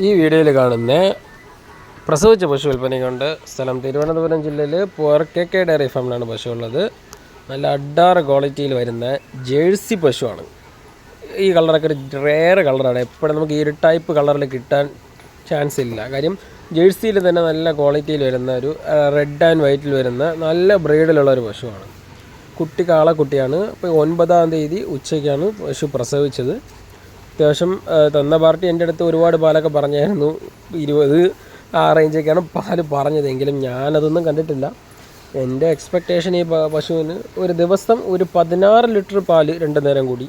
ഈ വീഡിയോയിൽ കാണുന്ന പ്രസവിച്ച പശു വിൽപ്പനയുണ്ട്. സ്ഥലം തിരുവനന്തപുരം ജില്ലയിൽ KK ഡയറി ഫാമിലാണ് പശു ഉള്ളത്. നല്ല അഡാറ് ക്വാളിറ്റിയിൽ വരുന്ന ജേഴ്സി പശുവാണ്. ഈ കളറൊക്കെ ഒരു റെയർ കളറാണ്. എപ്പോഴും നമുക്ക് ഈ ഒരു ടൈപ്പ് കളറിൽ കിട്ടാൻ ചാൻസ് ഇല്ല. കാര്യം ജേഴ്സിയിൽ തന്നെ നല്ല ക്വാളിറ്റിയിൽ വരുന്ന ഒരു റെഡ് ആൻഡ് വൈറ്റിൽ വരുന്ന നല്ല ബ്രീഡിലുള്ള ഒരു പശുവാണ്. കാളക്കുട്ടിയാണ്. ഇപ്പോൾ 9-ാം തീയതി ഉച്ചയ്ക്കാണ് പശു പ്രസവിച്ചത്. അത്യാവശ്യം തന്ന പാർട്ടി എൻ്റെ അടുത്ത് ഒരുപാട് പാലൊക്കെ പറഞ്ഞായിരുന്നു. 20 ആ റേഞ്ചൊക്കെയാണ് പാല് പറഞ്ഞതെങ്കിലും ഞാനതൊന്നും കണ്ടിട്ടില്ല. എൻ്റെ എക്സ്പെക്റ്റേഷൻ ഈ പശുവിന് ഒരു ദിവസം ഒരു 16 ലിറ്റർ പാല് 2 നേരം കൂടി,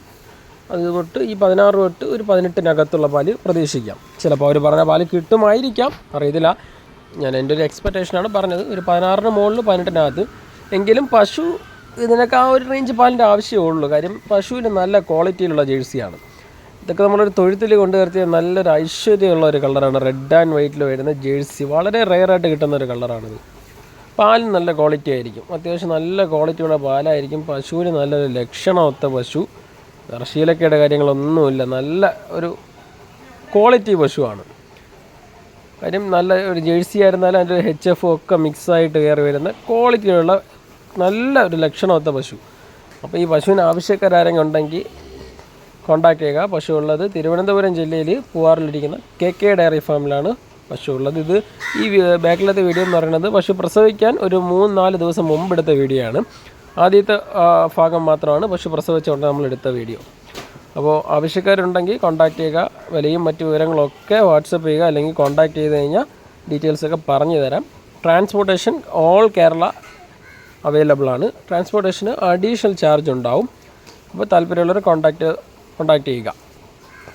അത് തൊട്ട് ഈ 16 തൊട്ട് ഒരു 18-നകത്തുള്ള പാല് പ്രതീക്ഷിക്കാം. ചിലപ്പോൾ അവർ പറഞ്ഞ പാല് കിട്ടുമായിരിക്കാം, അറിയത്തില്ല. ഞാൻ എൻ്റെ ഒരു എക്സ്പെക്റ്റേഷനാണ് പറഞ്ഞത്. ഒരു 16-ന് മുകളിൽ 18-നകത്ത്. എങ്കിലും പശു ഇതിനൊക്കെ ആ ഒരു റേഞ്ച് പാലിൻ്റെ ആവശ്യമേ ഉള്ളൂ. കാര്യം പശുവിന് നല്ല ക്വാളിറ്റിയിലുള്ള ജേഴ്സിയാണ്. ഇതൊക്കെ നമ്മളൊരു തൊഴുത്തിൽ കൊണ്ടു നിർത്തിയ നല്ലൊരു ഐശ്വര്യമുള്ള ഒരു കളറാണ്. റെഡ് ആൻഡ് വൈറ്റിൽ വരുന്ന ജേഴ്സി വളരെ റെയറായിട്ട് കിട്ടുന്ന ഒരു കളറാണിത്. പാലിന് നല്ല ക്വാളിറ്റി ആയിരിക്കും. അത്യാവശ്യം നല്ല ക്വാളിറ്റിയുള്ള പാലായിരിക്കും. പശുവിന് നല്ലൊരു ലക്ഷണമൊത്ത പശു. ശീലക്കേട് കാര്യങ്ങളൊന്നുമില്ല. നല്ല ഒരു ക്വാളിറ്റി പശുവാണ്. കാര്യം നല്ല ഒരു ജേഴ്സി ആയിരുന്നാലും അതിൻ്റെ HF ഒക്കെ മിക്സായിട്ട് കയറി വരുന്ന ക്വാളിറ്റിയുള്ള നല്ല ഒരു ലക്ഷണമൊത്ത പശു. അപ്പോൾ ഈ പശുവിന് ആവശ്യക്കാരെങ്കിലും ഉണ്ടെങ്കിൽ കോൺടാക്ട് ചെയ്യുക. പശു ഉള്ളത് തിരുവനന്തപുരം ജില്ലയിൽ പൂവാറിലിരിക്കുന്ന KK ഡയറി ഫാമിലാണ് പശു ഉള്ളത്. ഇത് ഈ ബാക്കിലത്തെ വീഡിയോ എന്ന് പറയുന്നത് പശു പ്രസവിക്കാൻ ഒരു 3-4 ദിവസം മുമ്പ് എടുത്ത വീഡിയോ ആണ്. ആദ്യത്തെ ഭാഗം മാത്രമാണ് പശു പ്രസവിച്ചുകൊണ്ട് നമ്മളെടുത്ത വീഡിയോ. അപ്പോൾ ആവശ്യക്കാരുണ്ടെങ്കിൽ കോൺടാക്ട് ചെയ്യുക. വിലയും മറ്റു വിവരങ്ങളൊക്കെ വാട്സപ്പ് ചെയ്യുക, അല്ലെങ്കിൽ കോൺടാക്ട് ചെയ്ത് കഴിഞ്ഞാൽ ഡീറ്റെയിൽസൊക്കെ പറഞ്ഞു തരാം. ട്രാൻസ്പോർട്ടേഷൻ ഓൾ കേരള അവൈലബിൾ ആണ്. ട്രാൻസ്പോർട്ടേഷന് അഡീഷണൽ ചാർജ് ഉണ്ടാവും. അപ്പോൾ താല്പര്യമുള്ളവർ കോൺടാക്ട് ചെയ്യുക.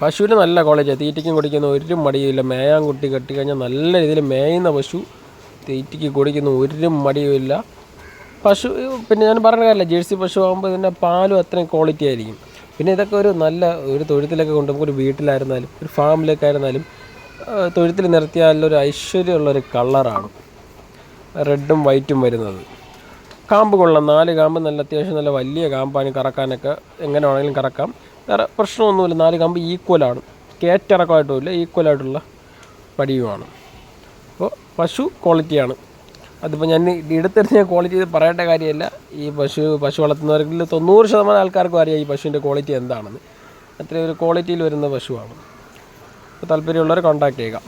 പശുവിന് നല്ല ക്വാളിറ്റിയാണ്. തീറ്റയ്ക്കും കുടിക്കുന്ന ഒരു മടിയുമില്ല. മേയാൻ കുട്ടി കെട്ടിക്കഴിഞ്ഞാൽ നല്ല രീതിയിൽ മേയുന്ന പശു. തീറ്റയ്ക്ക് കുടിക്കുന്ന ഒരു മടിയുമില്ല പശു. പിന്നെ ഞാൻ പറഞ്ഞ കാര്യമില്ല, ജേഴ്സി പശു ആകുമ്പോൾ ഇതിൻ്റെ പാലും അത്രയും ക്വാളിറ്റി ആയിരിക്കും. പിന്നെ ഇതൊക്കെ ഒരു നല്ല ഒരു തൊഴുത്തിലൊക്കെ കൊണ്ട് നമുക്കൊരു വീട്ടിലായിരുന്നാലും ഒരു ഫാമിലൊക്കെ ആയിരുന്നാലും തൊഴുത്തിൽ നിർത്തിയാലൊരു ഐശ്വര്യമുള്ളൊരു കളറാണ് റെഡും വൈറ്റും വരുന്നത്. കാമ്പ് കൊള്ളാം. 4 കാമ്പ് നല്ല അത്യാവശ്യം നല്ല വലിയ കാമ്പാണ്. കറക്കാനൊക്കെ എങ്ങനെ വേണമെങ്കിലും കറക്കാം. വേറെ പ്രശ്നമൊന്നുമില്ല. 4 കാമ്പ് ഈക്വലാണ്. കയറ്റിറക്കമായിട്ടുമില്ല, ഈക്വലായിട്ടുള്ള പടിയുമാണ്. അപ്പോൾ പശു ക്വാളിറ്റിയാണ്. അതിപ്പോൾ ഞാൻ എടുത്തെറിഞ്ഞ ക്വാളിറ്റി പറയേണ്ട കാര്യമല്ല. ഈ പശു വളർത്തുന്നവരിൽ 90% ആൾക്കാർക്കും അറിയാം ഈ പശുവിൻ്റെ ക്വാളിറ്റി എന്താണെന്ന്. അത്രയും ഒരു ക്വാളിറ്റിയിൽ വരുന്ന പശുവാണ്. അപ്പോൾ താല്പര്യമുള്ളവർ കോൺടാക്ട് ചെയ്യുക.